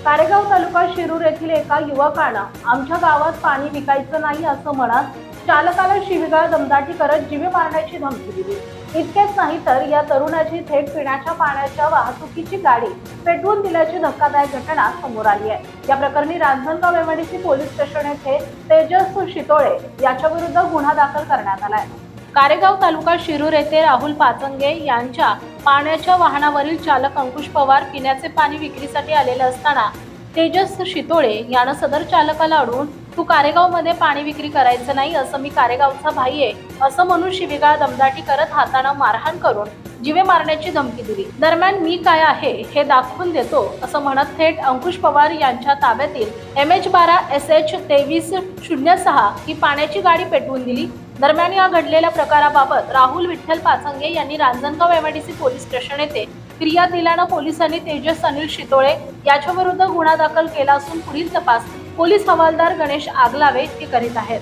कारेगाव तालुका शिरूर येथील एका युवकानं आमच्या गावात पाणी विकायचं नाही असं म्हणत चालकाला शिवीगाळ दमदाटी करत जीवे मारण्याची धमकी दिली। इतकेच नाही तर या तरुणाची थेट पिण्याच्या पाण्याच्या वाहतुकीची गाडी पेटवून दिल्याची धक्कादायक घटना समोर आली आहे। या प्रकरणी रांजणगाव एमआयडीसी पोलीस स्टेशन येथे तेजस शितोळे याच्या विरुद्ध गुन्हा दाखल करण्यात आला आहे। कारेगाव तालुका शिरूर येथे राहुल पाचंगे यांच्या पाण्याच्या वाहनावरील चालक अंकुश पवार पिण्याचे पाणी विक्रीसाठी आलेले असताना तेजस शितोळे यानं सदर चालकाला अडवून तू कारेगाव मध्ये पाणी विक्री करायचं नाही असं मी कारेगावचा भाई आहे असं म्हणून शिवीगाळ दमदाटी करत हाताने मारहाण करून जीवे मारण्याची धमकी दिली। दरम्यान मी काय आहे हे दाखवून देतो असं म्हणत थेट अंकुश पवार यांच्या ताब्यातील MH12 SH 2306 ही पाण्याची गाडी पेटवून दिली। दरम्यान या घडलेल्या प्रकाराबाबत राहुल विठ्ठल पाचंगे यांनी रांजणगाव एमआयडीसी पोलीस स्टेशन येथे फिर्याद दिल्यानं पोलिसांनी तेजस अनिल शितोळे याच्या विरुद्ध गुन्हा दाखल केला असून पुढील तपास पोलीस हवालदार गणेश आगलावे हे करीत आहेत।